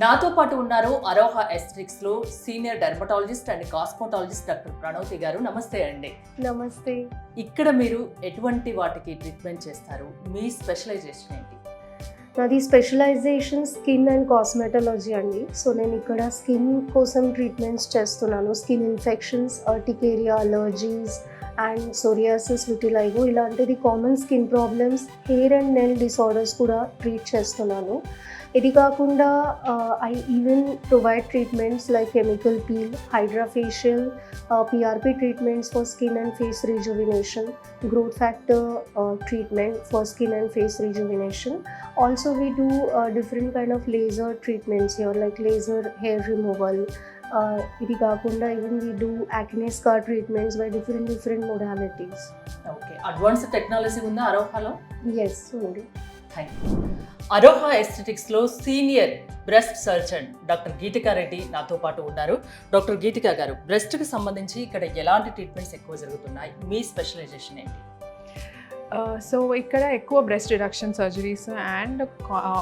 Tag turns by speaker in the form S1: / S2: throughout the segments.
S1: నాతో పాటు ఉన్నారు అరోహ ఎస్థెటిక్స్ లో senior dermatologist and cosmetologist doctor Pranoti గారు. నమస్తే అండి.
S2: నమస్తే.
S1: ఇక్కడ మీరు ఎటువంటి వాటికి ట్రీట్మెంట్ చేస్తారు? మీ స్పెషలైజేషన్ ఏంటి?
S2: నాది స్పెషలైజేషన్ స్కిన్ అండ్ కాస్మెటాలజీ అండి. సో నేను ఇక్కడ స్కిన్ కోసం ట్రీట్మెంట్స్ చేస్తున్నాను. Skin infections, urticaria, allergies and psoriasis, vitiligo ఇలాంటిది common skin problems, hair and nail disorders కూడా ట్రీట్ చేస్తున్నాను. ఇది కాకుండా I even provide treatments like chemical peel, hydra facial, PRP treatments for skin and face rejuvenation, growth factor treatment for skin and face rejuvenation. Also we do different kind of laser treatments here like laser hair removal. ఇది కాకుండా even we do acne scar treatments by different modalities.
S1: Okay, advanced technology ఉందా అరోహాలో?
S2: Yes, ఉంది.
S1: Thank you. Aroha aesthetics లో senior breast surgeon doctor Geetika Reddy నాతో పాటు ఉన్నారు. Doctor Geetika గారు, బ్రెస్ట్ కి సంబంధించి ఇక్కడ ఎలాంటి ట్రీట్మెంట్స్ ఎక్కువ జరుగుతున్నాయి? మీ స్పెషలైజేషన్ ఏంటి?
S3: సో ఇక్కడ ఎక్కువ breast reduction surgeries and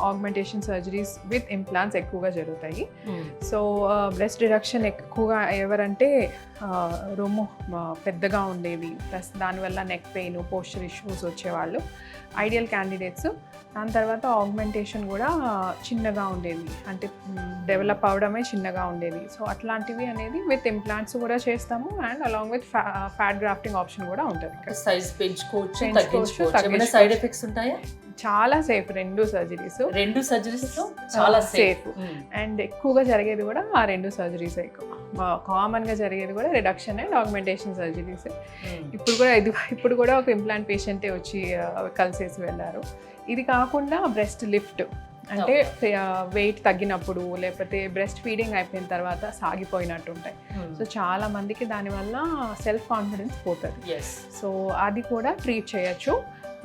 S3: augmentation surgeries with implants ఎక్కువగా జరుగుతాయి. సో బ్రెస్ట్ రిడక్షన్ ఎక్కువగా ఎవరంటే రొమ్ము పెద్దగా ఉండేవి, ప్లస్ దానివల్ల నెక్ పెయిన్, పోస్చర్ ఇష్యూస్ వచ్చేవాళ్ళు ఐడియల్ క్యాండిడేట్స్. దాని తర్వాత ఆగ్మెంటేషన్ కూడా చిన్నగా ఉండేది, అంటే డెవలప్ అవడమే చిన్నగా ఉండేది. సో అట్లాంటివి అనేది విత్ ఇంప్లాంట్స్ కూడా చేస్తాము and along with fat grafting option కూడా ఉంటుంది.
S1: సైజ్ పెంచుకోవచ్చు, సైడ్ ఎఫెక్ట్స్ ఉంటాయా?
S3: చాలా సేఫ్ రెండు సర్జరీస్
S1: చాలా సేఫ్
S3: అండ్ ఎక్కువగా జరిగేది కూడా ఆ రెండు సర్జరీస్. ఎక్కువ కామన్గా జరిగేది కూడా రిడక్షన్ అండ్ ఆగ్మెంటేషన్ సర్జరీస్. ఇప్పుడు కూడా ఒక ఇంప్లాంట్ పేషెంటే వచ్చి కలిసేసి వెళ్ళారు. ఇది కాకుండా బ్రెస్ట్ లిఫ్ట్, అంటే వెయిట్ తగ్గినప్పుడు లేకపోతే బ్రెస్ట్ ఫీడింగ్ అయిపోయిన తర్వాత సాగిపోయినట్టు ఉంటాయి. సో చాలా మందికి దానివల్ల సెల్ఫ్ కాన్ఫిడెన్స్ పోతుంది. సో అది కూడా ట్రీట్ చేయొచ్చు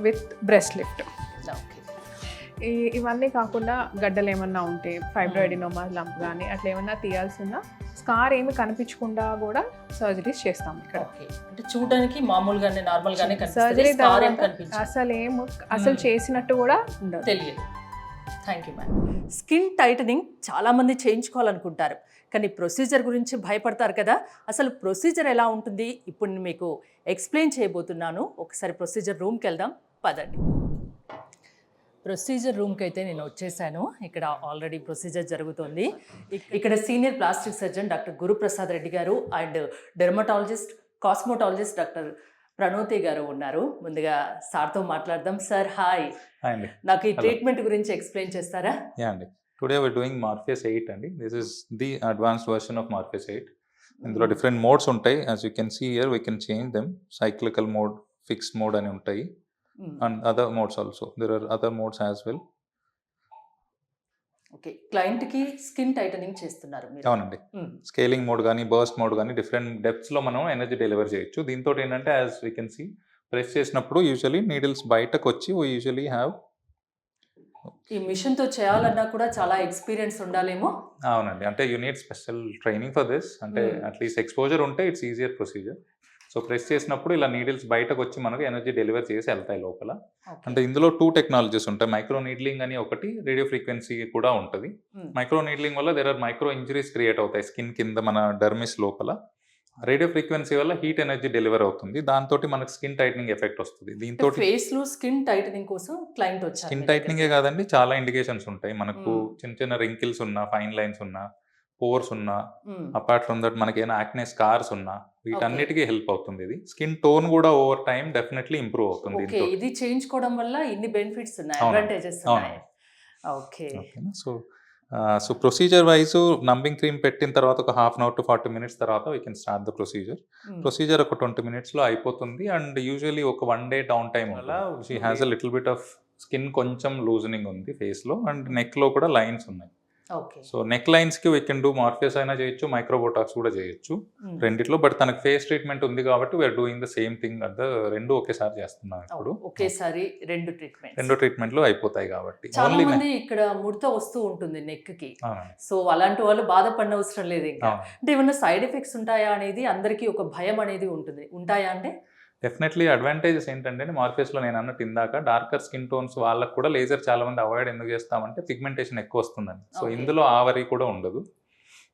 S3: విత్ బ్రెస్ట్ లిఫ్ట్. ఇవన్నీ కాకుండా గడ్డలు ఏమన్నా ఉంటే, ఫైబ్రాయిడినోమా లంప్ కానీ అట్లా ఏమన్నా తీయాల్సిన, స్కార్ ఏమి కనిపించకుండా కూడా సర్జరీస్ చేస్తాం ఇక్కడ.
S1: అంటే చూడడానికి మామూలుగానే నార్మల్ గానే
S3: సర్జరీ అసలు చేసినట్టు కూడా ఉండదు,
S1: తెలియదు. Thank you ma'am. Skin titling చాలామంది చేయించుకోవాలనుకుంటారు, కానీ ప్రొసీజర్ గురించి భయపడతారు కదా. అసలు ప్రొసీజర్ ఎలా ఉంటుంది ఇప్పుడు నేను మీకు ఎక్స్ప్లెయిన్ చేయబోతున్నాను. ఒకసారి ప్రొసీజర్ రూమ్కి వెళ్దాం, పదండి. ప్రొసీజర్ రూమ్కి అయితే నేను వచ్చేసాను. ఇక్కడ ఆల్రెడీ ప్రొసీజర్ జరుగుతుంది. ఇక్కడ senior plastic surgeon doctor Guruprasad Reddy గారు and dermatologist, cosmetologist doctor Pranoti గారు ఉన్నారు. ముందుగా సార్తో మాట్లాడదాం. Sir hi. నాకు ఈ ట్రీట్మెంట్ గురించి ఎక్స్ప్లెయిన్ చేస్తారా?
S4: అండి, టుడే వీఆర్ డూయింగ్ మార్ఫియస్ 8 అండి. This is the advanced version of Morpheus 8. ఇందులో డిఫరెంట్ మోడ్స్ ఉంటాయి. As you can see here we can change them. Cyclical mode, fixed mode అని ఉంటాయి. And other modes also. There are other modes as well.
S1: Okay, client కి skin tightening చేస్తున్నారు మీరు?
S4: అవునండి. Scaling mode కానీ, burst mode కానీ different depths లో మనం ఎనర్జీ డెలివర్ చేయొచ్చు. దీంతో ఏంటంటే as we can see press చేసినప్పుడు యూజువలీ నీడిల్స్ బయటకు వచ్చి వీ యూజువలీ హ్యావ్.
S1: ఈ మిషన్ తో చేయాలన్నా కూడా చాలా ఎక్స్పీరియన్స్ ఉండాలేమో.
S4: అవునండి, అంటే you need special training for this. అంటే అట్లీస్ట్ ఎక్స్పోజర్ ఉంటే it's easier procedure. So press చేసినప్పుడు ఇలా నీడిల్స్ బయటకు వచ్చి మనకు ఎనర్జీ డెలివర్ చేసి వెళ్తాయి లోపల. అంటే ఇందులో 2 టెక్నాలజీస్ ఉంటాయి. మైక్రో నీడ్లింగ్ అని ఒకటి, రేడియో ఫ్రీక్వెన్సీ కూడా ఉంటుంది. మైక్రో నీడ్లింగ్ వల్ల there are micro injuries create అవుతాయి స్కిన్ కింద, మన డర్మిస్ లోపల. రేడియో ఫ్రీక్వెన్సీ వల్ల హీట్ ఎనర్జీ డెలివర్ అవుతుంది, దాంతో మనకు స్కిన్ టైటనింగ్ ఎఫెక్ట్ వస్తుంది. దీంతో
S1: ఫేస్ లో స్కిన్ టైటనింగ్ కోసం క్లయింట్ వచ్చారు.
S4: స్కిన్ టైటనింగే కాదండి, చాలా ఇండికేషన్స్ ఉంటాయి మనకు. చిన్న రింకిల్స్ ఉన్నా, ఫైన్ లైన్స్ ఉన్నా, పోర్స్ ఉన్నా, అపార్ట్ ఫ్రమ్ దట్ మనకి ఏమైనా యాక్నే స్కార్స్ ఉన్నా, వీటన్నిటికీ హెల్ప్ అవుతుంది. ఇది స్కిన్ టోన్ కూడా ఓవర్ టైం డెఫినెట్లీ ఇంప్రూవ్ అవుతుంది.
S1: ఇది చేయించుకోవడం వల్ల ఇన్ని బెనిఫిట్స్ ఉన్నాయి, అడ్వాంటేజెస్ ఉన్నాయి. Okay,
S4: so procedure wise numbing cream పెట్టిన తర్వాత ఒక 1/2 hour to 40 minutes తర్వాత we can start the procedure. Procedure ఒక 20 minutes లో అయిపోతుంది. అండ్ యూజువల్లీ ఒక 1 day డౌన్ టైమ్ వల్ల she has a little bit of skin కొంచెం లూజనింగ్ ఉంది ఫేస్ లో, అండ్ నెక్ లో కూడా లైన్స్ ఉన్నాయి. సో నెక్ లైన్స్ కి వీ కెన్ డూ మార్ఫియస్ అయినా చేయొచ్చు, మైక్రోబోటాక్స్ కూడా చేయొచ్చు రెండిట్లో. బట్ తనకు ఫేస్ ట్రీట్మెంట్ ఉంది కాబట్టి we are doing the same thing at the రెండు ఒకేసారి చేస్తున్నాం. ఇప్పుడు
S1: ఒకేసారి రెండు
S4: ట్రీట్మెంట్లు అయిపోతాయి కాబట్టి.
S1: చాలా మంది ఇక్కడ ముడత వస్తూ ఉంటుంది నెక్ కి, సో అలాంటి వాళ్ళు బాధపడిన అవసరం లేదు ఇంకా. అంటే ఏమన్నా సైడ్ ఎఫెక్ట్స్ ఉంటాయా అనేది అందరికీ ఒక భయం అనేది ఉంటుంది. ఉంటాయా అంటే
S4: డెఫినెట్లీ అడ్వాంటేజెస్ ఏంటంటే మార్ఫేస్లో నేను అన్నట్టు ఇందాక డార్కర్ స్కిన్ టోన్స్ వాళ్ళకు కూడా లేజర్ చాలా మంది అవాయిడ్ ఎందుకు చేస్తామంటే పిగ్మెంటేషన్ ఎక్కువ వస్తుందని. So
S1: Okay.
S4: ఇందులో ఆ వరి కూడా ఉండదు.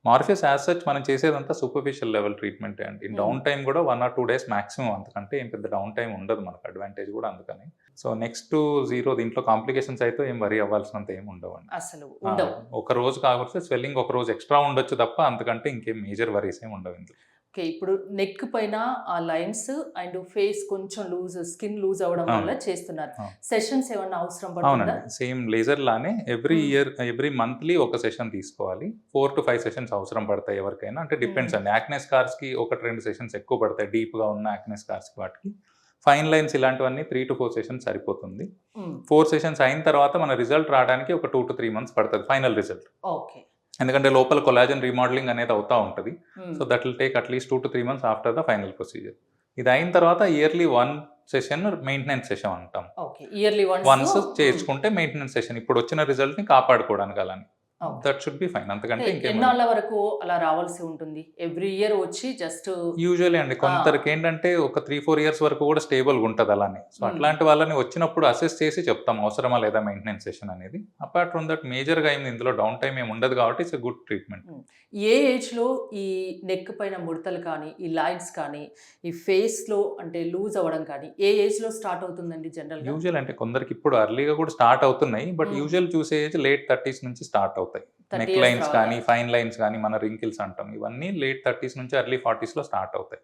S4: మార్ఫేస్ యాజ్ సచ్ మనం చేసేదంతా సూపర్ఫిషియల్ లెవెల్ ట్రీట్మెంట్ అండి. డౌన్ టైం కూడా 1 or 2 days మాక్సిమం, అంతకంటే ఏం పెద్ద డౌన్ టైం ఉండదు మనకు. అడ్వాంటేజ్ కూడా అందుకని. సో నెక్స్ట్ 0 దీంట్లో కాంప్లికేషన్స్ అయితే ఏం వరి అవ్వాల్సినంత ఏం ఉండవండి.
S1: అసలు ఉండవు.
S4: ఒక రోజు కాకపోతే స్వెల్లింగ్ ఒక రోజు ఎక్స్ట్రా ఉండొచ్చు తప్ప అంతకంటే ఇంకేం మేజర్ వరీస్ ఏం ఉండవు ఇందులో.
S1: ఓకే, ఇప్పుడు నెక్ పైన ఆ లైన్స్ అండ్ ఫేస్ కొంచెం లూజ్, స్కిన్ లూజ్ అవ్వడం వల్ల చేస్తున్నారు. సెషన్స్ ఏమన్నా అవసరం పడుతుందా?
S4: అవునండి, సేమ్ లేజర్ లానే ఎవ్రీ ఇయర్ ఎవ్రీ మంత్లీ ఒక సెషన్ తీసుకోవాలి. 4 to 5 సెషన్స్ అవసరం పడతాయి ఎవరికైనా. అంటే డిపెండ్స్ అండి, యాక్నే స్కార్స్ కి 1-2 సెషన్స్ ఎక్కువ పడతాయి, డీప్ గా ఉన్న యాక్నే స్కార్స్ కి. వాటికి ఫైన్ లైన్స్ ఇలాంటివన్నీ 3 to 4 సెషన్స్ సరిపోతుంది. 4 సెషన్స్ అయిన తర్వాత మన రిజల్ట్ రావడానికి ఒక 2 to 3 months పడుతుంది ఫైనల్ రిజల్ట్.
S1: ఓకే.
S4: ఎందుకంటే లోపల కొలాజన్ రీమోడలింగ్ అనేది అవుతా ఉంటుంది. So that will take at least 2 to 3 months after the final procedure. ఇది అయిన తర్వాత ఇయర్లీ 1 సెషన్ మెయింటెనెన్స్ సెషన్ అంటాం.
S1: ఓకే, ఇయర్లీ
S4: వన్స్ చేసుకుంటే మెయింటెనెన్స్ సెషన్ ఇప్పుడు వచ్చిన రిజల్ట్ ని కాపాడుకోవడానికి అలానే. That should be fine. అంతకంటే ఇంకేం
S1: ఎన్నాళ్ళ వరకు అలా రావాల్సి ఉంటుంది? ఎవ్రీ ఇయర్ వచ్చి జస్ట్
S4: యూజువల్లీ అండి కొందరికి ఏంటంటే ఒక 3-4 years వరకు కూడా స్టేబుల్గా ఉంటుంది అలానే. సో అట్లాంటి వాళ్ళని వచ్చినప్పుడు అసెస్ చేసి చెప్తాం అవసరమా లేదా మెయింటెనెన్స్ సెషన్ అనేది. అపార్ట్ ఫ్రమ్ దట్ మేజర్గా ఏమి ఇందులో డౌన్ టైం ఏమి ఉండదు కాబట్టి ఇట్స్ ఎ గుడ్ ట్రీట్మెంట్.
S1: ఏ ఏజ్లో ఈ నెక్ పైన ముడతలు కానీ, ఈ లైన్స్ కానీ, ఈ ఫేస్లో అంటే లూజ్ అవ్వడం కానీ ఏ ఏజ్లో స్టార్ట్ అవుతుందండి జనరల్గా?
S4: యూజువల్ అంటే కొందరికి ఇప్పుడు అర్లీగా కూడా స్టార్ట్ అవుతున్నాయి, బట్ యూజువల్ చూసే ఏజ్ late 30s నుంచి స్టార్ట్ అవుతాయి.
S1: 30
S4: నెక్
S1: years
S4: లైన్స్ కానీ,
S1: రావాలి.
S4: ఫైన్ లైన్స్ కానీ, మన రింకిల్స్ అంటాం, ఇవన్నీ late 30s నుంచి early 40s లో స్టార్ట్ అవుతాయి.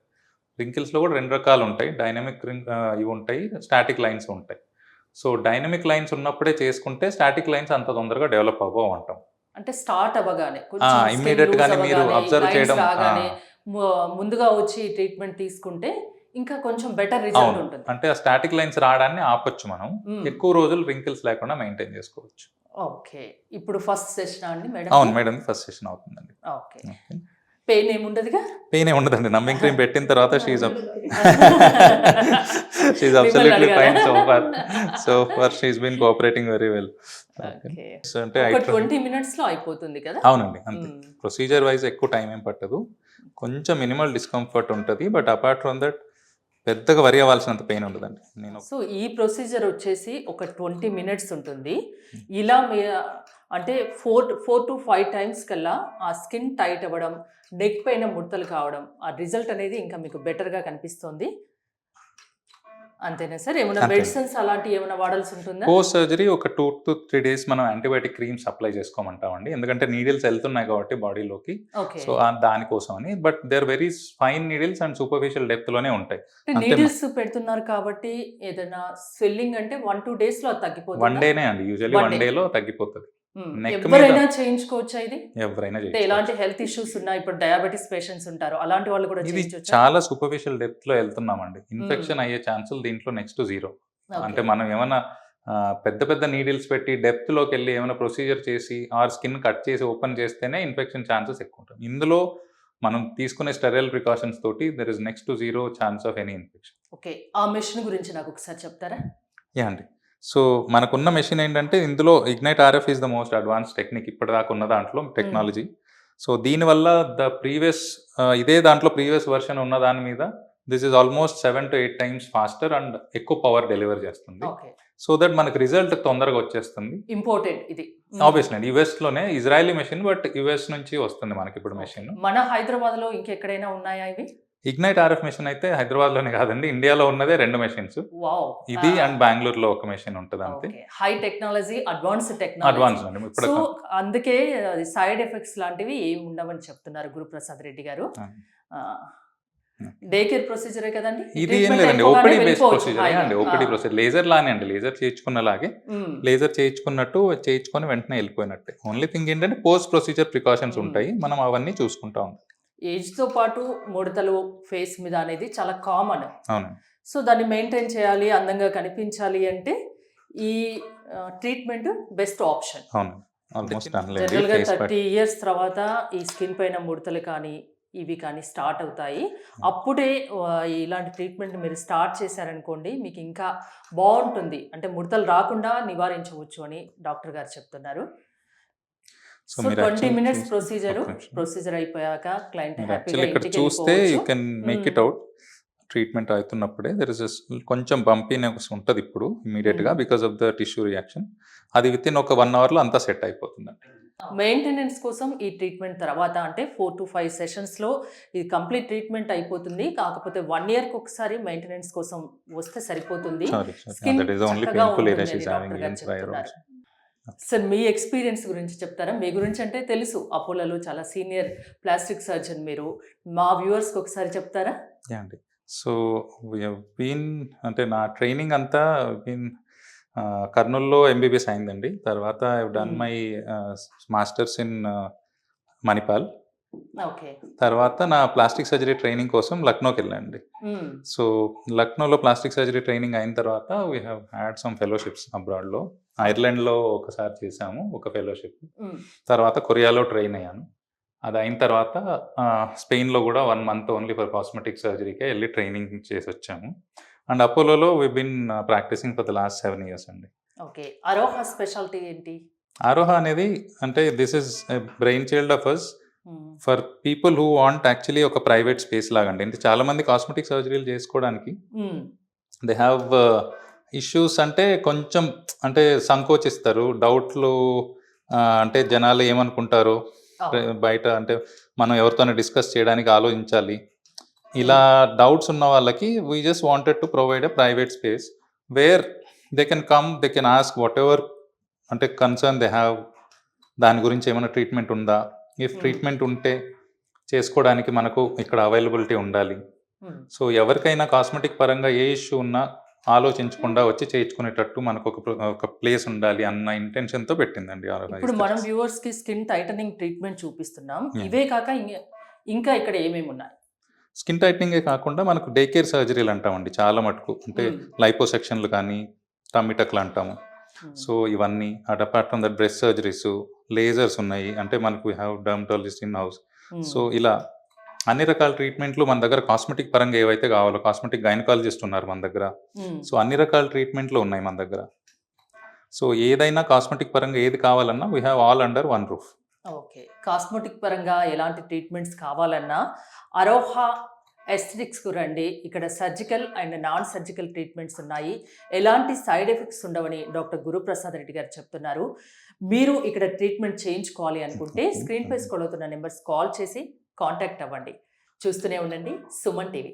S4: రింకిల్స్లో కూడా 2 రకాలు ఉంటాయి, డైనమిక్ ఇవి ఉంటాయి, స్టాటిక్ లైన్స్ ఉంటాయి. సో డైనమిక్ లైన్స్ ఉన్నప్పుడే చేసుకుంటే స్టాటిక్ లైన్స్ అంత తొందరగా డెవలప్ అవ్వవు అంటాం.
S1: అంటే స్టార్ట్ అవ్వగానే
S4: immediate గానే మీరు observe చేయడం,
S1: ముందుగా వచ్చి ట్రీట్మెంట్ తీసుకుంటే ఇంకా కొంచెం బెటర్ రిజల్ట్
S4: అవును,
S1: ఉంటుంది.
S4: అంటే ఆ స్టాటిక్ లైన్స్ రావడాన్ని ఆపొచ్చు మనం. ఎక్కువ రోజులు రింకిల్స్ లేకుండా మెయింటైన్ చేసుకోవచ్చు.
S1: ఓకే, ఇప్పుడు ఫస్ట్ సెషన్ అండి మేడం?
S4: అవును మేడం, ఫస్ట్ సెషన్ అవుతుందండి.
S1: ఓకే, పెయిన్ ఏముండదుగా?
S4: పెయిన్ ఏ ఉండదండి, నమ్మింగ్ క్రీమ్ పెట్టిన తర్వాత she's absolutely fine so far she's been cooperating very well. అంటే
S1: 20 minutes లో అయిపోతుంది కదా?
S4: అవునండి, అంతే. ప్రొసీజర్ వైజ్ ఎక్కువ టైం ఏం పట్టదు, కొంచెం మినిమల్ డిస్కంఫర్ట్ ఉంటుంది, బట్ అపార్ట్ ఫ్రమ్ దట్ పెద్దగా వరి అవ్వాల్సినంత పెయిన్ ఉండదండి. నేను
S1: సో ఈ ప్రొసీజర్ వచ్చేసి ఒక 20 minutes ఉంటుంది. ఇలా అంటే 4 to 5 times కల్లా ఆ స్కిన్ టైట్ అవ్వడం, నెక్ పైన ముడతలు కావడం, ఆ రిజల్ట్ అనేది ఇంకా మీకు బెటర్గా కనిపిస్తుంది. అంతేనా సార్? ఏమైనా
S4: అంతే.
S1: మెడిసిన్స్ అలాంటివి ఏమైనా వాడాల్సి ఉంటుందా?
S4: పోస్ట్ సర్జరీ ఒక 2 to 3 days మనం యాంటీబయాటిక్ క్రీమ్స్ అప్లై చేసుకోమంటామండి, ఎందుకంటే నీడిల్స్ వెళ్తున్నాయి కాబట్టి బాడీలోకి.
S1: ఓకే,
S4: సో దానికోసం అని. But there very fine needles and superficial depth లోనే ఉంటాయి. అంతే.
S1: నీడిల్స్ పెడుతున్నారు కాబట్టి ఏదైనా స్వెల్లింగ్ అంటే 1-2 days లో అది తగ్గిపోతుంది.
S4: 1 day అండి, యూజువల్లీ
S1: One
S4: 1
S1: day.
S4: day లో తగ్గిపోతుంది. neck
S1: ఎవరైనా చేయించుకోవచ్చా ఇది?
S4: ఎవరైనా
S1: అంటే
S4: చేయొచ్చు.
S1: ఎలాంటి హెల్త్ ఇష్యూస్ ఉన్నాయి, ఇప్పుడు డయాబెటిస్ పేషెంట్స్ ఉంటారు, అలాంటి వాళ్ళు కూడా
S4: ఇది
S1: చేయించొచ్చా?
S4: చాలా సూపర్ఫిషియల్ డెప్త్ లో వెళ్తున్నామండి. ఇన్ఫెక్షన్ అయ్యే ఛాన్సులు దీంట్లో నెక్స్ట్ 0.
S1: Okay.
S4: అంటే మనం ఏమైనా పెద్ద పెద్ద నీడిల్స్ పెట్టి డెప్త్ లోకి వెళ్ళి ఏమైనా ప్రొసీజర్ చేసి ఆర్ స్కిన్ కట్ చేసి ఓపెన్ చేస్తేనే ఇన్ఫెక్షన్ ఛాన్సెస్ ఎక్కువ ఉంటుంది. ఇందులో మనం తీసుకునే స్టెరైల్ ప్రికాషన్స్ తోటి there is next to 0 chance of any infection.
S1: Okay, ఆ మెషిన్ గురించి నాకు ఒకసారి చెప్తారా?
S4: యా అండి. సో మనకున్న మెషిన్ ఏంటంటే ఇందులో ignite RF is the most advance technique ఇప్పటిదాకా ఉన్న దాంట్లో టెక్నాలజీ. సో దీనివల్ల ద ప్రీవియస్ ఇదే దాంట్లో ప్రీవియస్ వర్షన్ ఉన్న దాని మీద this is almost 7 to 8 times faster and ఎక్కువ పవర్ డెలివర్ చేస్తుంది.
S1: ఓకే,
S4: సో దట్ మనకు రిజల్ట్ తొందరగా వచ్చేస్తుంది.
S1: ఇంపార్టెంట్ ఇది.
S4: ఆబ్వియస్లీ అండి, US లోనే ఇజ్రాయలీ మెషిన్, బట్ US నుంచి వస్తుంది మనకి ఇప్పుడు మెషిన్.
S1: మన హైదరాబాద్ లో ఇంకెక్కడైనా ఉన్నాయా ఇవి?
S4: ఇగ్నైట్ RF మెషిన్ అయితే హైదరాబాద్ లోనే కాదండి, ఇండియాలో ఉన్నదే 2 మెషిన్స్.
S1: వావ్,
S4: ఇది అండ్ బెంగళూరులో ఒక మెషిన్ ఉంటుంది అంతే.
S1: High technology, advanced technology.
S4: Advance అండి ఇప్పుడు.
S1: సో అందుకే సైడ్ ఎఫెక్ట్స్ లాంటివి ఏమి ఉండవని చెప్తున్నారు గురుప్రసాద్ రెడ్డి గారు. డే కేర్ ప్రొసీజరే కదండి
S4: ఇది ఏం లేదండి, ఓపీడీ బేస్డ్ ప్రొసీజర్ అండి. ఓపీడీ ప్రొసీజర్ లేజర్ లానే అండి, లేజర్ చేయించుకున్నలాగే లేజర్ చేయించుకున్నట్టు చేయించుకొని వెంటనే వెళ్ళిపోయినట్టే. ఓన్లీ థింగ్ ఏంటంటే పోస్ట్ ప్రొసీజర్ ప్రికాషన్స్ ఉంటాయి, మనం అవన్నీ చూసుకుంటా ఉంటాం.
S1: ఏజ్ తో పాటు ముడతలు ఫేస్ మీద అనేది చాలా కామన్.
S4: అవును.
S1: సో దాన్ని మెయింటైన్ చేయాలి, అందంగా కనిపించాలి అంటే ఈ ట్రీట్మెంట్ బెస్ట్ ఆప్షన్.
S4: అవును, ఆల్మోస్ట్
S1: జనరల్ గా 30 years తర్వాత ఈ స్కిన్ పైన ముడతలు కానీ ఇవి కానీ స్టార్ట్ అవుతాయి. అప్పుడే ఇలాంటి ట్రీట్మెంట్ మీరు స్టార్ట్ చేశారనుకోండి, మీకు ఇంకా బాగుంటుంది, అంటే ముడతలు రాకుండా నివారించవచ్చు అని డాక్టర్ గారు చెప్తున్నారు. సో 20 minutes ప్రొసీజర్ అయిపోయాక క్లయింట్ హ్యాపీగా
S4: ఇక్కడ చూస్తే you can make it out. Treatment అవుతున్నప్పుడే దెర్ ఇస్ కొంచెం బంపీనెస్ ఉంటుంది ఇప్పుడు ఇమీడియట్గా because of the tissue reaction. అది విత్ ఇన్ ఒక 1 అవర్లో అంతా సెట్ అయిపోతుందండి.
S1: మెయింటెనెన్స్ కోసం ఈ ట్రీట్మెంట్ తర్వాత అంటే 4 to 5 సెషన్స్లో ఇది కంప్లీట్ ట్రీట్మెంట్ అయిపోతుంది. కాకపోతే 1 ఇయర్కి ఒకసారి మెయింటెనెన్స్ కోసం వస్తే సరిపోతుంది.
S4: Sorry
S1: Skin
S4: that is only
S1: చక్కగా
S4: పెయిన్ఫుల్ ఏరియా
S1: ఉంటుందని
S4: షీస్ హావింగ్
S1: డాక్టర్ గారు
S4: ఇన్ ప్రైర్
S1: చెప్తున్నారు.
S4: ఆల్సో.
S1: సార్ మీ ఎక్స్పీరియన్స్ గురించి చెప్తారా? మీ గురించి అంటే తెలుసు, అపోలోలో చాలా సీనియర్ ప్లాస్టిక్ సర్జన్ మీరు. మా వ్యూవర్స్కి ఒకసారి చెప్తారా?
S4: యా అండి. సో బీన్ అంటే నా ట్రైనింగ్ అంతా బీన్ కర్నూల్లో ఎంబీబీఎస్ అయిందండి. తర్వాత I done my masters in Manipal.
S1: Okay.
S4: తర్వాత నా ప్లాస్టిక్ సర్జరీ ట్రైనింగ్ కోసం లక్నోకి వెళ్ళండి. సో లక్నోలో ప్లాస్టిక్ సర్జరీ ట్రైనింగ్ అయిన తర్వాత we have had some fellowships అబ్రాడ్లో. ఐర్లాండ్లో ఒకసారి చేశాము ఒక ఫెలోషిప్. తర్వాత కొరియాలో ట్రైన్ అయ్యాను. అది అయిన తర్వాత స్పెయిన్లో కూడా 1 month ఓన్లీ ఫర్ కాస్మెటిక్ సర్జరీకే వెళ్ళి ట్రైనింగ్ చేసి వచ్చాము. అండ్ అపోలోలో we been practising for the last 7 years అండి.
S1: ఓకే. అరోహా స్పెషాలిటీ ఏంటి?
S4: ఆరోహా అనేది అంటే this is brain child of us for people who want actually ఒక ప్రైవేట్ స్పేస్ లాగా అండి. అంటే చాలా మంది కాస్మెటిక్ సర్జరీలు చేసుకోవడానికి దే హ్యావ్ ఇష్యూస్, అంటే కొంచెం అంటే సంకోచిస్తారు, డౌట్లు, అంటే జనాలు ఏమనుకుంటారు బయట, అంటే మనం ఎవరితోనే డిస్కస్ చేయడానికి ఆలోచించాలి. ఇలా డౌట్స్ ఉన్న వాళ్ళకి we just wanted to provide a private space where they can come, they can ask what ever అంటే కన్సర్న్ దే హ్యావ్. దాని గురించి ఏమైనా ట్రీట్మెంట్ ఉందా, ఇఫ్ ట్రీట్మెంట్ ఉంటే చేసుకోవడానికి మనకు ఇక్కడ అవైలబిలిటీ ఉండాలి. సో ఎవరికైనా కాస్మెటిక్ పరంగా ఏ ఇష్యూ ఉన్నా ఆలోచించకుండా వచ్చి చేయించుకునేటట్టు మనకు ఒక ప్లేస్ ఉండాలి అన్న ఇంటెన్షన్తో పెట్టిందండి.
S1: ఇప్పుడు మనం వ్యూవర్స్ కి స్కిన్ టైటనింగ్ ట్రీట్మెంట్ చూపిస్తున్నాం. ఇవే కాక ఇంకా ఇక్కడ ఏమేమి ఉన్నాయి?
S4: స్కిన్ టైటనింగే కాకుండా మనకు డే కేర్ సర్జరీలు అంటామండి చాలా మటుకు. అంటే లైపోసెక్షన్లు కానీ టమిటక్లు అంటాము. సో ఇవన్నీ apart from that breast surgeries, lasers ఉన్నాయి. అంటే మనకు we have dermatologist in house. So ఇలా అన్ని రకాల ట్రీట్మెంట్లు మన దగ్గర కాస్మెటిక్ పరంగా ఏవైతే కావాలో, కాస్మెటిక్ గైనకాలజిస్ట్ ఉన్నారు మన దగ్గర. సో అన్ని రకాల ట్రీట్మెంట్లు ఉన్నాయి మన దగ్గర. సో ఏదైనా కాస్మెటిక్ పరంగా ఏది కావాలన్నా we have all under 1 roof.
S1: Okay. Cosmetic పరంగా ఎలాంటి ట్రీట్మెంట్స్ కావాలన్నా అరోహా ఎస్థెటిక్స్కు రండి. ఇక్కడ surgical and non surgical treatments ఉన్నాయి. ఎలాంటి సైడ్ ఎఫెక్ట్స్ ఉండవని డాక్టర్ గురుప్రసాద్ రెడ్డి గారు చెప్తున్నారు. మీరు ఇక్కడ ట్రీట్మెంట్ చేయించుకోవాలి అనుకుంటే స్క్రీన్ పై స్క్రోల్ అవుతున్న నెంబర్స్ కాల్ చేసి కాంటాక్ట్ అవ్వండి. చూస్తూనే ఉండండి సుమన్ టీవీ.